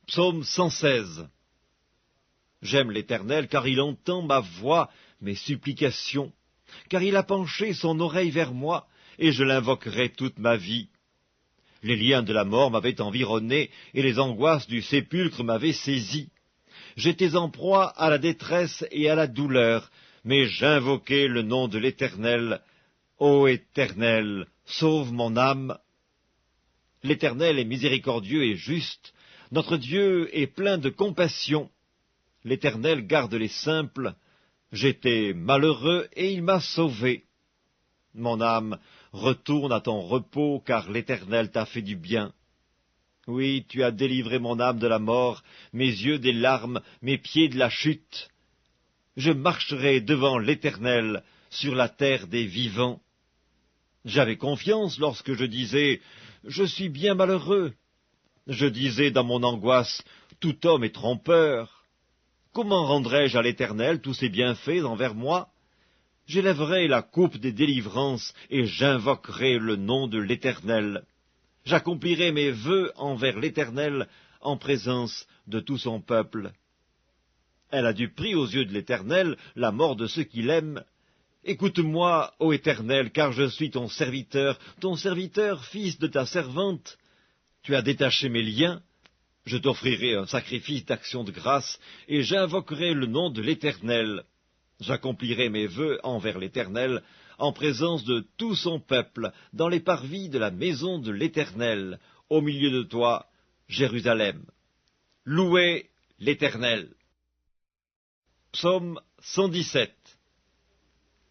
Psaume 116. J'aime l'Éternel, car il entend ma voix, mes supplications, car il a penché son oreille vers moi, et je l'invoquerai toute ma vie. Les liens de la mort m'avaient environné, et les angoisses du sépulcre m'avaient saisi. J'étais en proie à la détresse et à la douleur, mais j'invoquai le nom de l'Éternel. Ô Éternel, sauve mon âme. L'Éternel est miséricordieux et juste, notre Dieu est plein de compassion. L'Éternel garde les simples. J'étais malheureux et il m'a sauvé. Mon âme, retourne à ton repos, car l'Éternel t'a fait du bien. Oui, tu as délivré mon âme de la mort, mes yeux des larmes, mes pieds de la chute. Je marcherai devant l'Éternel sur la terre des vivants. J'avais confiance lorsque je disais « Je suis bien malheureux ». Je disais dans mon angoisse « Tout homme est trompeur ». Comment rendrai-je à l'Éternel tous ses bienfaits envers moi? J'élèverai la coupe des délivrances et j'invoquerai le nom de l'Éternel. J'accomplirai mes vœux envers l'Éternel en présence de tout son peuple. Elle a du prix aux yeux de l'Éternel, la mort de ceux qui l'aiment. Écoute-moi, ô Éternel, car je suis ton serviteur, fils de ta servante. Tu as détaché mes liens. Je t'offrirai un sacrifice d'action de grâce, et j'invoquerai le nom de l'Éternel. J'accomplirai mes vœux envers l'Éternel, en présence de tout son peuple, dans les parvis de la maison de l'Éternel, au milieu de toi, Jérusalem. Louez l'Éternel. Psaume 117.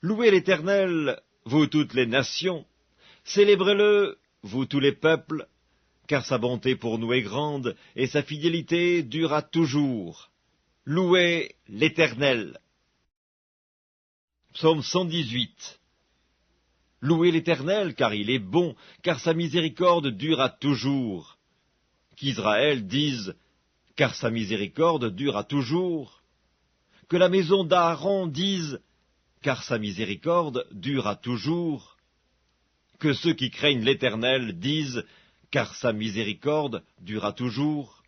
Louez l'Éternel, vous toutes les nations, célébrez-le, vous tous les peuples, car sa bonté pour nous est grande, et sa fidélité dure à toujours. Louez l'Éternel. Psaume 118. Louez l'Éternel, car il est bon, car sa miséricorde dure à toujours. Qu'Israël dise, car sa miséricorde dure à toujours. Que la maison d'Aaron dise, car sa miséricorde dure à toujours. Que ceux qui craignent l'Éternel disent, car sa miséricorde dure à toujours.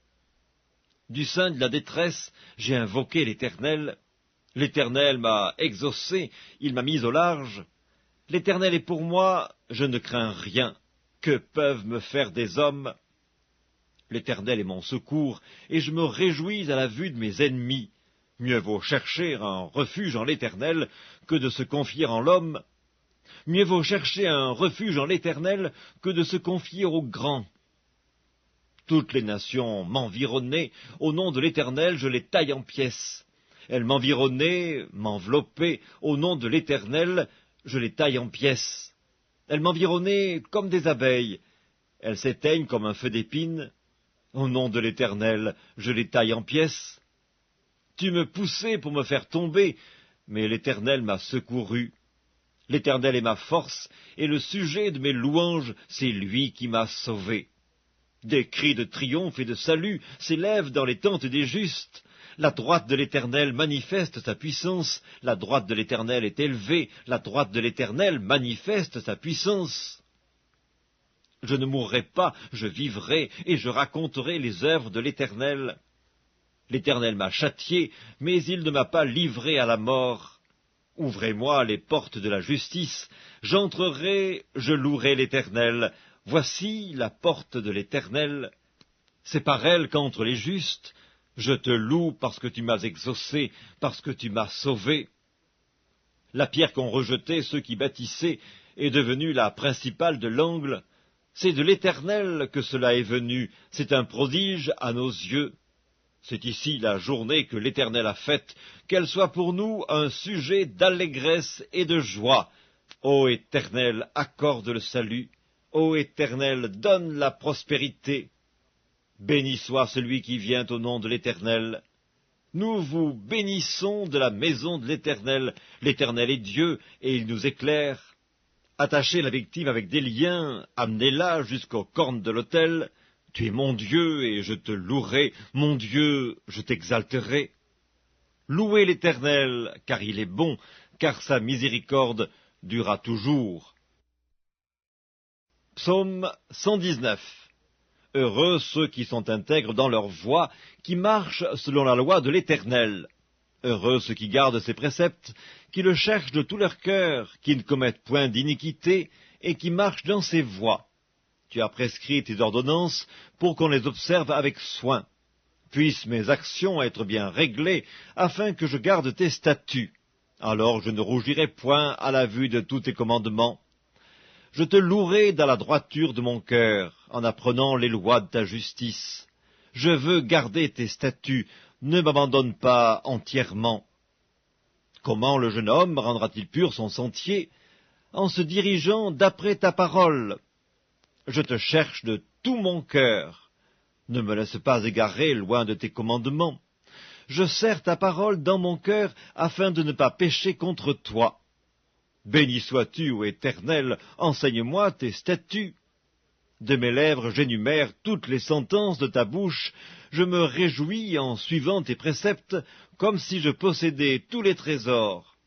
Du sein de la détresse, j'ai invoqué l'Éternel. L'Éternel m'a exaucé, il m'a mis au large. L'Éternel est pour moi, je ne crains rien. Que peuvent me faire des hommes? L'Éternel est mon secours, et je me réjouis à la vue de mes ennemis. Mieux vaut chercher un refuge en l'Éternel que de se confier en l'homme. Mieux vaut chercher un refuge en l'Éternel que de se confier aux grands. Toutes les nations m'environnaient, au nom de l'Éternel je les taille en pièces. Elles m'environnaient, m'enveloppaient, au nom de l'Éternel je les taille en pièces. Elles m'environnaient comme des abeilles, elles s'éteignent comme un feu d'épine. Au nom de l'Éternel je les taille en pièces. Tu me poussais pour me faire tomber, mais l'Éternel m'a secouru. L'Éternel est ma force, et le sujet de mes louanges, c'est lui qui m'a sauvé. Des cris de triomphe et de salut s'élèvent dans les tentes des justes. La droite de l'Éternel manifeste sa puissance, la droite de l'Éternel est élevée, la droite de l'Éternel manifeste sa puissance. Je ne mourrai pas, je vivrai, et je raconterai les œuvres de l'Éternel. L'Éternel m'a châtié, mais il ne m'a pas livré à la mort. Ouvrez-moi les portes de la justice, j'entrerai, je louerai l'Éternel. Voici la porte de l'Éternel. C'est par elle qu'entrent les justes. Je te loue parce que tu m'as exaucé, parce que tu m'as sauvé. La pierre qu'ont rejetée ceux qui bâtissaient est devenue la principale de l'angle. C'est de l'Éternel que cela est venu, c'est un prodige à nos yeux. C'est ici la journée que l'Éternel a faite, qu'elle soit pour nous un sujet d'allégresse et de joie. Ô Éternel, accorde le salut. Ô Éternel, donne la prospérité. Béni soit celui qui vient au nom de l'Éternel. Nous vous bénissons de la maison de l'Éternel. L'Éternel est Dieu, et il nous éclaire. Attachez la victime avec des liens, amenez-la jusqu'aux cornes de l'autel. Tu es mon Dieu, et je te louerai. Mon Dieu, je t'exalterai. Louez l'Éternel, car il est bon, car sa miséricorde durera toujours. Psaume 119. Heureux ceux qui sont intègres dans leur voie, qui marchent selon la loi de l'Éternel. Heureux ceux qui gardent ses préceptes, qui le cherchent de tout leur cœur, qui ne commettent point d'iniquité, et qui marchent dans ses voies. Tu as prescrit tes ordonnances pour qu'on les observe avec soin. Puissent mes actions être bien réglées, afin que je garde tes statuts. Alors je ne rougirai point à la vue de tous tes commandements. Je te louerai dans la droiture de mon cœur, en apprenant les lois de ta justice. Je veux garder tes statuts, ne m'abandonne pas entièrement. Comment le jeune homme rendra-t-il pur son sentier? En se dirigeant d'après ta parole. Je te cherche de tout mon cœur. Ne me laisse pas égarer loin de tes commandements. Je serre ta parole dans mon cœur afin de ne pas pécher contre toi. Béni sois-tu, ô Éternel, enseigne-moi tes statuts. De mes lèvres j'énumère toutes les sentences de ta bouche, je me réjouis en suivant tes préceptes, comme si je possédais tous les trésors.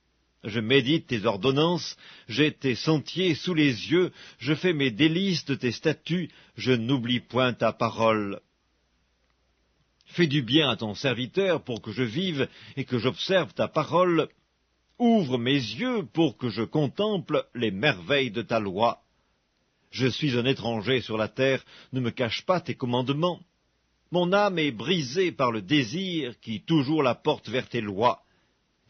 Je médite tes ordonnances, j'ai tes sentiers sous les yeux, je fais mes délices de tes statuts, je n'oublie point ta parole. Fais du bien à ton serviteur pour que je vive et que j'observe ta parole. Ouvre mes yeux pour que je contemple les merveilles de ta loi. Je suis un étranger sur la terre, ne me cache pas tes commandements. Mon âme est brisée par le désir qui toujours la porte vers tes lois.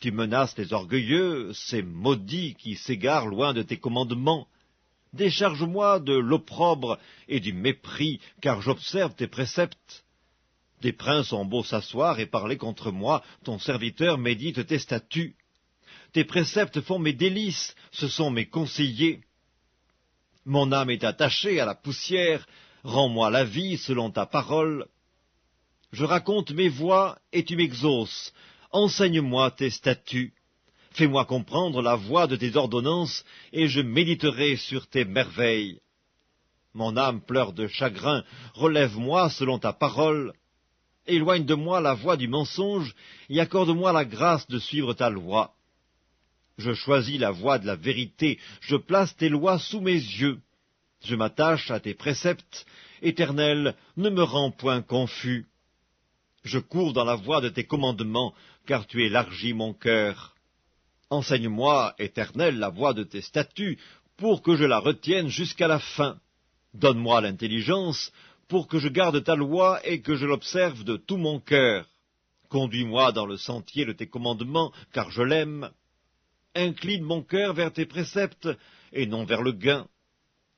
Tu menaces les orgueilleux, ces maudits qui s'égarent loin de tes commandements. Décharge-moi de l'opprobre et du mépris, car j'observe tes préceptes. Des princes ont beau s'asseoir et parler contre moi, ton serviteur médite tes statuts. Tes préceptes font mes délices, ce sont mes conseillers. Mon âme est attachée à la poussière, rends-moi la vie selon ta parole. Je raconte mes voies et tu m'exauces, enseigne-moi tes statuts. Fais-moi comprendre la voie de tes ordonnances, et je méditerai sur tes merveilles. Mon âme pleure de chagrin, relève-moi selon ta parole. Éloigne de moi la voie du mensonge, et accorde-moi la grâce de suivre ta loi. Je choisis la voie de la vérité, je place tes lois sous mes yeux. Je m'attache à tes préceptes, Éternel, ne me rends point confus. Je cours dans la voie de tes commandements, car tu élargis mon cœur. Enseigne-moi, Éternel, la voie de tes statuts, pour que je la retienne jusqu'à la fin. Donne-moi l'intelligence, pour que je garde ta loi et que je l'observe de tout mon cœur. Conduis-moi dans le sentier de tes commandements, car je l'aime. Incline mon cœur vers tes préceptes, et non vers le gain.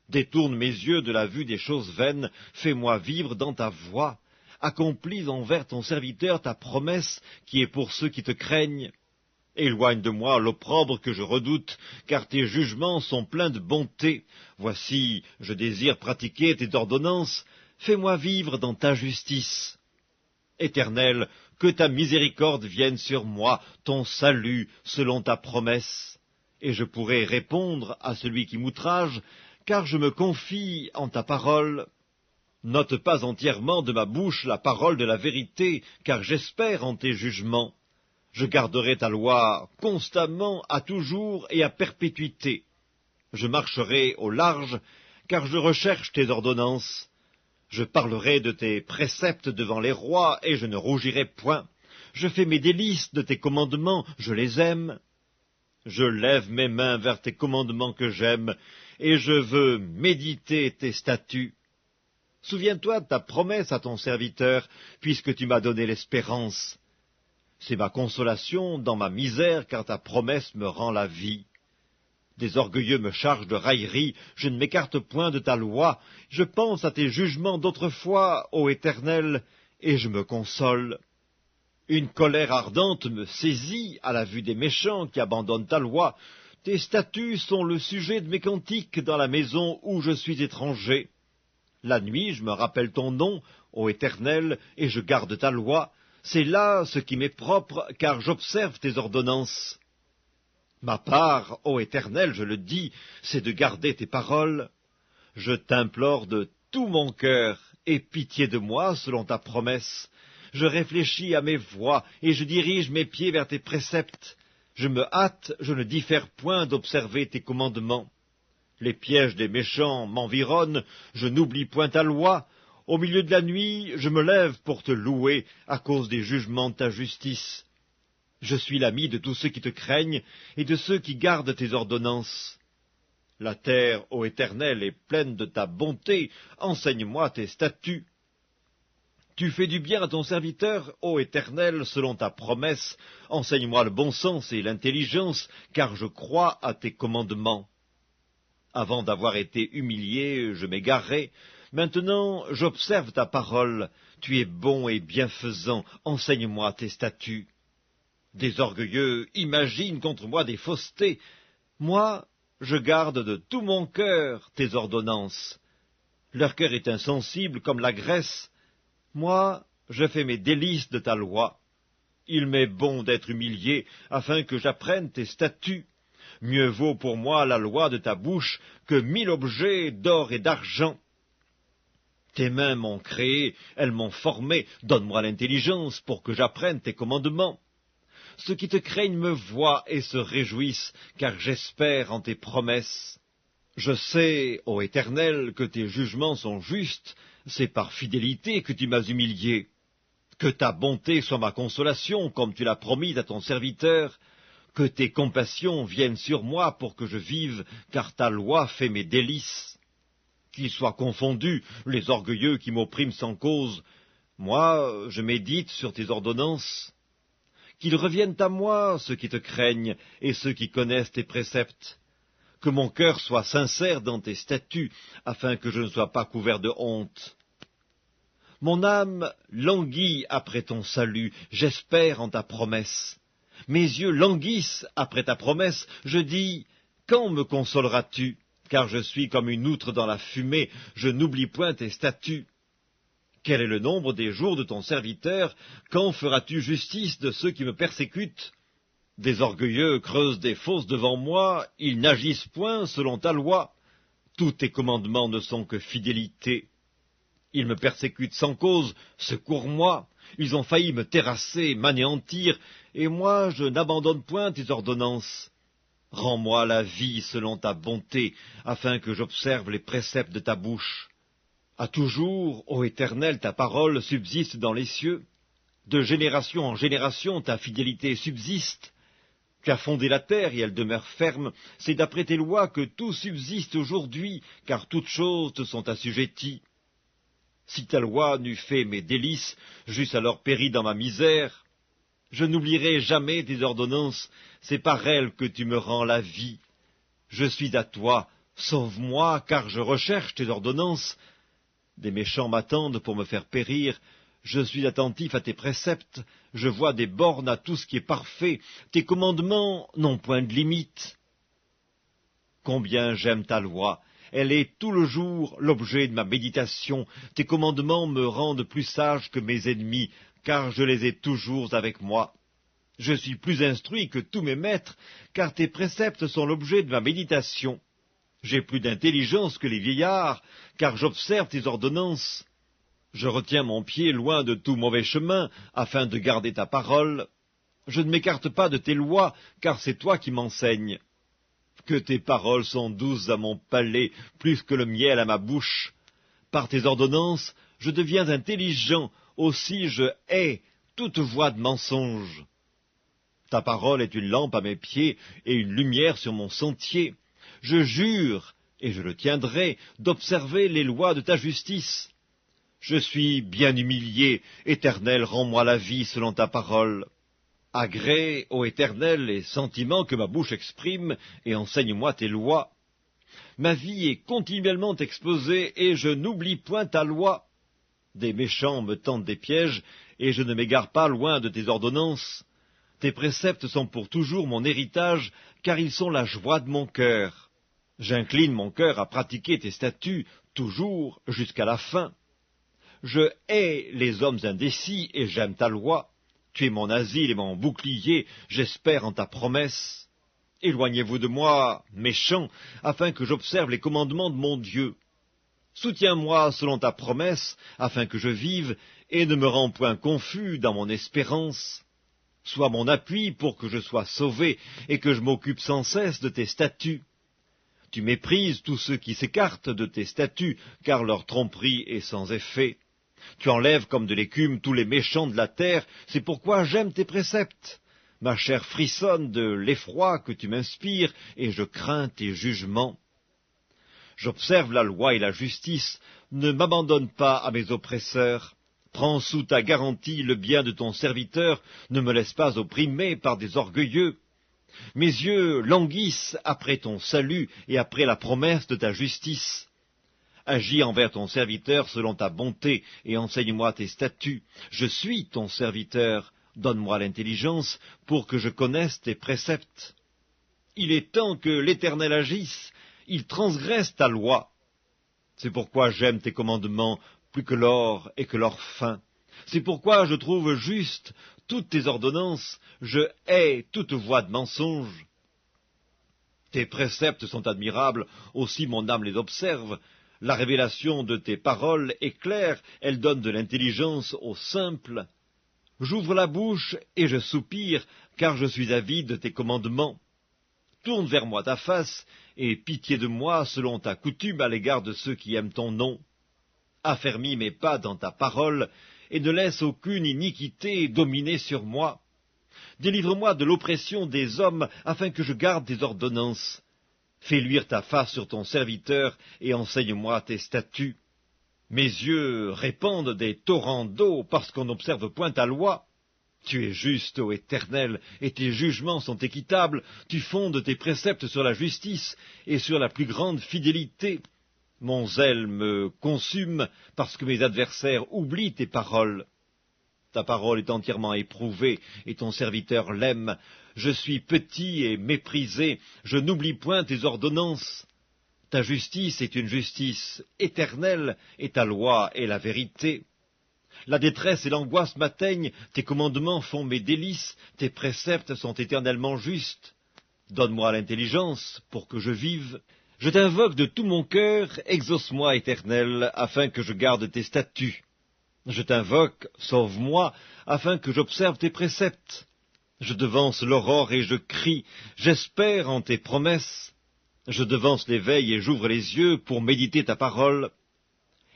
Détourne mes yeux de la vue des choses vaines, fais-moi vivre dans ta voie. Accomplis envers ton serviteur ta promesse, qui est pour ceux qui te craignent. Éloigne de moi l'opprobre que je redoute, car tes jugements sont pleins de bonté. Voici, je désire pratiquer tes ordonnances, fais-moi vivre dans ta justice. Éternel, que ta miséricorde vienne sur moi, ton salut selon ta promesse. Et je pourrai répondre à celui qui m'outrage, car je me confie en ta parole. N'ôte pas entièrement de ma bouche la parole de la vérité, car j'espère en tes jugements. Je garderai ta loi constamment, à toujours et à perpétuité. Je marcherai au large, car je recherche tes ordonnances. Je parlerai de tes préceptes devant les rois, et je ne rougirai point. Je fais mes délices de tes commandements, je les aime. Je lève mes mains vers tes commandements que j'aime, et je veux méditer tes statuts. Souviens-toi de ta promesse à ton serviteur, puisque tu m'as donné l'espérance. C'est ma consolation dans ma misère, car ta promesse me rend la vie. Des orgueilleux me chargent de railleries, je ne m'écarte point de ta loi. Je pense à tes jugements d'autrefois, ô Éternel, et je me console. Une colère ardente me saisit à la vue des méchants qui abandonnent ta loi. Tes statuts sont le sujet de mes cantiques dans la maison où je suis étranger. La nuit, je me rappelle ton nom, ô Éternel, et je garde ta loi. C'est là ce qui m'est propre, car j'observe tes ordonnances. Ma part, ô Éternel, je le dis, c'est de garder tes paroles. Je t'implore de tout mon cœur, aie pitié de moi selon ta promesse. Je réfléchis à mes voies, et je dirige mes pieds vers tes préceptes. Je me hâte, je ne diffère point d'observer tes commandements. Les pièges des méchants m'environnent, je n'oublie point ta loi. Au milieu de la nuit, je me lève pour te louer à cause des jugements de ta justice. Je suis l'ami de tous ceux qui te craignent et de ceux qui gardent tes ordonnances. La terre, ô Éternel, est pleine de ta bonté, enseigne-moi tes statuts. Tu fais du bien à ton serviteur, ô Éternel, selon ta promesse, enseigne-moi le bon sens et l'intelligence, car je crois à tes commandements. Avant d'avoir été humilié, je m'égarais. Maintenant, j'observe ta parole. Tu es bon et bienfaisant. Enseigne-moi tes statuts. Des orgueilleux imaginent contre moi des faussetés. Moi, je garde de tout mon cœur tes ordonnances. Leur cœur est insensible comme la graisse. Moi, je fais mes délices de ta loi. Il m'est bon d'être humilié afin que j'apprenne tes statuts. Mieux vaut pour moi la loi de ta bouche que 1000 objets d'or et d'argent. Tes mains m'ont créé, elles m'ont formé, donne-moi l'intelligence pour que j'apprenne tes commandements. Ceux qui te craignent me voient et se réjouissent, car j'espère en tes promesses. Je sais, ô Éternel, que tes jugements sont justes, c'est par fidélité que tu m'as humilié. Que ta bonté soit ma consolation, comme tu l'as promis à ton serviteur. Que tes compassions viennent sur moi pour que je vive, car ta loi fait mes délices. Qu'ils soient confondus les orgueilleux qui m'oppriment sans cause. Moi, je médite sur tes ordonnances. Qu'ils reviennent à moi, ceux qui te craignent, et ceux qui connaissent tes préceptes. Que mon cœur soit sincère dans tes statuts, afin que je ne sois pas couvert de honte. Mon âme languit après ton salut, j'espère en ta promesse. Mes yeux languissent après ta promesse, je dis, quand me consoleras-tu? Car je suis comme une outre dans la fumée, je n'oublie point tes statuts. Quel est le nombre des jours de ton serviteur? Quand feras-tu justice de ceux qui me persécutent? Des orgueilleux creusent des fosses devant moi, ils n'agissent point selon ta loi. Tous tes commandements ne sont que fidélité. Ils me persécutent sans cause, secours-moi. Ils ont failli me terrasser, m'anéantir, et moi je n'abandonne point tes ordonnances. Rends-moi la vie selon ta bonté, afin que j'observe les préceptes de ta bouche. À toujours, ô Éternel, ta parole subsiste dans les cieux. De génération en génération, ta fidélité subsiste. Tu as fondé la terre et elle demeure ferme. C'est d'après tes lois que tout subsiste aujourd'hui, car toutes choses te sont assujetties. Si ta loi n'eût fait mes délices, j'eusse alors péri dans ma misère. Je n'oublierai jamais tes ordonnances, c'est par elles que tu me rends la vie. Je suis à toi, sauve-moi, car je recherche tes ordonnances. Des méchants m'attendent pour me faire périr. Je suis attentif à tes préceptes, je vois des bornes à tout ce qui est parfait. Tes commandements n'ont point de limite. Combien j'aime ta loi! Elle est tout le jour l'objet de ma méditation. Tes commandements me rendent plus sage que mes ennemis, car je les ai toujours avec moi. Je suis plus instruit que tous mes maîtres, car tes préceptes sont l'objet de ma méditation. J'ai plus d'intelligence que les vieillards, car j'observe tes ordonnances. Je retiens mon pied loin de tout mauvais chemin, afin de garder ta parole. Je ne m'écarte pas de tes lois, car c'est toi qui m'enseignes. Que tes paroles sont douces à mon palais, plus que le miel à ma bouche. Par tes ordonnances, je deviens intelligent, aussi je hais toute voix de mensonge. Ta parole est une lampe à mes pieds et une lumière sur mon sentier. Je jure, et je le tiendrai, d'observer les lois de ta justice. Je suis bien humilié, Éternel, rends-moi la vie selon ta parole. Agrée, ô Éternel, les sentiments que ma bouche exprime, et enseigne-moi tes lois. Ma vie est continuellement exposée, et je n'oublie point ta loi. Des méchants me tendent des pièges, et je ne m'égare pas loin de tes ordonnances. Tes préceptes sont pour toujours mon héritage, car ils sont la joie de mon cœur. J'incline mon cœur à pratiquer tes statuts, toujours jusqu'à la fin. Je hais les hommes indécis, et j'aime ta loi. Tu es mon asile et mon bouclier, j'espère en ta promesse. Éloignez-vous de moi, méchants, afin que j'observe les commandements de mon Dieu. Soutiens-moi selon ta promesse, afin que je vive, et ne me rends point confus dans mon espérance. Sois mon appui pour que je sois sauvé, et que je m'occupe sans cesse de tes statuts. Tu méprises tous ceux qui s'écartent de tes statuts, car leur tromperie est sans effet. Tu enlèves comme de l'écume tous les méchants de la terre, c'est pourquoi j'aime tes préceptes. Ma chair frissonne de l'effroi que tu m'inspires, et je crains tes jugements. J'observe la loi et la justice, ne m'abandonne pas à mes oppresseurs. Prends sous ta garantie le bien de ton serviteur, ne me laisse pas opprimer par des orgueilleux. Mes yeux languissent après ton salut et après la promesse de ta justice. Agis envers ton serviteur selon ta bonté et enseigne-moi tes statuts. Je suis ton serviteur, donne-moi l'intelligence pour que je connaisse tes préceptes. Il est temps que l'Éternel agisse, il transgresse ta loi. C'est pourquoi j'aime tes commandements plus que l'or et que l'or fin. C'est pourquoi je trouve juste toutes tes ordonnances, je hais toute voie de mensonge. Tes préceptes sont admirables, aussi mon âme les observe. La révélation de tes paroles est claire, elle donne de l'intelligence aux simples. J'ouvre la bouche et je soupire, car je suis avide de tes commandements. Tourne vers moi ta face, et pitié de moi selon ta coutume à l'égard de ceux qui aiment ton nom. Affermis mes pas dans ta parole, et ne laisse aucune iniquité dominer sur moi. Délivre-moi de l'oppression des hommes, afin que je garde tes ordonnances. Fais luire ta face sur ton serviteur, et enseigne-moi tes statuts. Mes yeux répandent des torrents d'eau, parce qu'on n'observe point ta loi. Tu es juste, ô Éternel, et tes jugements sont équitables. Tu fondes tes préceptes sur la justice et sur la plus grande fidélité. Mon zèle me consume, parce que mes adversaires oublient tes paroles. Ta parole est entièrement éprouvée, et ton serviteur l'aime. Je suis petit et méprisé, je n'oublie point tes ordonnances. Ta justice est une justice éternelle, et ta loi est la vérité. La détresse et l'angoisse m'atteignent, tes commandements font mes délices, tes préceptes sont éternellement justes. Donne-moi l'intelligence pour que je vive. Je t'invoque de tout mon cœur, exauce-moi, Éternel, afin que je garde tes statuts. Je t'invoque, sauve-moi, afin que j'observe tes préceptes. Je devance l'aurore et je crie, j'espère en tes promesses. Je devance l'éveil et j'ouvre les yeux pour méditer ta parole.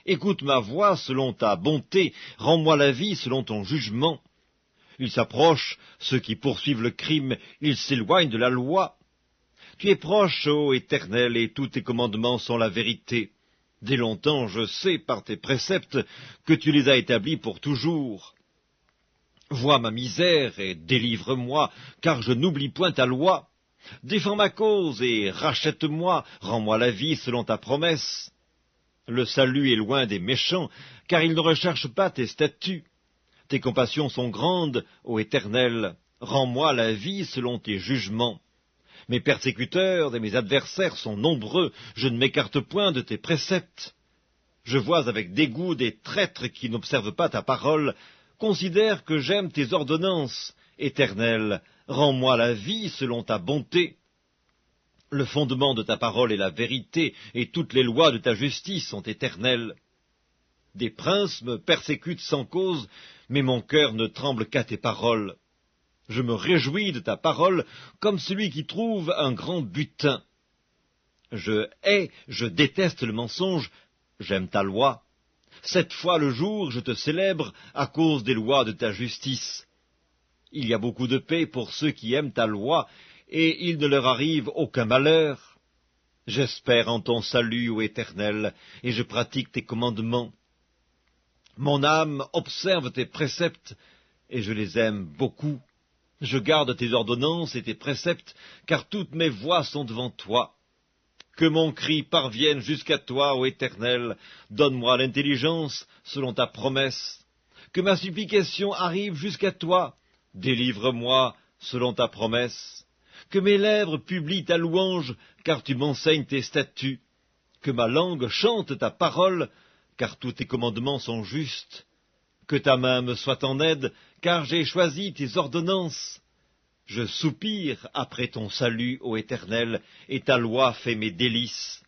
Écoute ma voix selon ta bonté, rends-moi la vie selon ton jugement. Ils s'approchent, ceux qui poursuivent le crime, ils s'éloignent de la loi. Tu es proche, ô Éternel, et tous tes commandements sont la vérité. Dès longtemps, je sais par tes préceptes que tu les as établis pour toujours. Vois ma misère et délivre-moi, car je n'oublie point ta loi. Défends ma cause et rachète-moi, rends-moi la vie selon ta promesse. Le salut est loin des méchants, car ils ne recherchent pas tes statuts. Tes compassions sont grandes, ô Éternel, rends-moi la vie selon tes jugements. Mes persécuteurs et mes adversaires sont nombreux, je ne m'écarte point de tes préceptes. Je vois avec dégoût des traîtres qui n'observent pas ta parole. Considère que j'aime tes ordonnances. Éternel, rends-moi la vie selon ta bonté. Le fondement de ta parole est la vérité, et toutes les lois de ta justice sont éternelles. Des princes me persécutent sans cause, mais mon cœur ne tremble qu'à tes paroles. Je me réjouis de ta parole comme celui qui trouve un grand butin. Je déteste le mensonge, j'aime ta loi. 7 fois le jour je te célèbre à cause des lois de ta justice. Il y a beaucoup de paix pour ceux qui aiment ta loi, et il ne leur arrive aucun malheur. J'espère en ton salut, ô Éternel, et je pratique tes commandements. Mon âme observe tes préceptes, et je les aime beaucoup. Je garde tes ordonnances et tes préceptes, car toutes mes voies sont devant toi. Que mon cri parvienne jusqu'à toi, ô Éternel, donne-moi l'intelligence selon ta promesse. Que ma supplication arrive jusqu'à toi, délivre-moi selon ta promesse. Que mes lèvres publient ta louange, car tu m'enseignes tes statuts. Que ma langue chante ta parole, car tous tes commandements sont justes. Que ta main me soit en aide, car j'ai choisi tes ordonnances. Je soupire après ton salut, ô Éternel, et ta loi fait mes délices.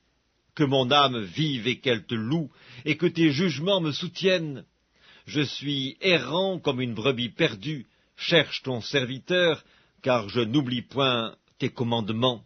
Que mon âme vive et qu'elle te loue, et que tes jugements me soutiennent. Je suis errant comme une brebis perdue, cherche ton serviteur, car je n'oublie point tes commandements.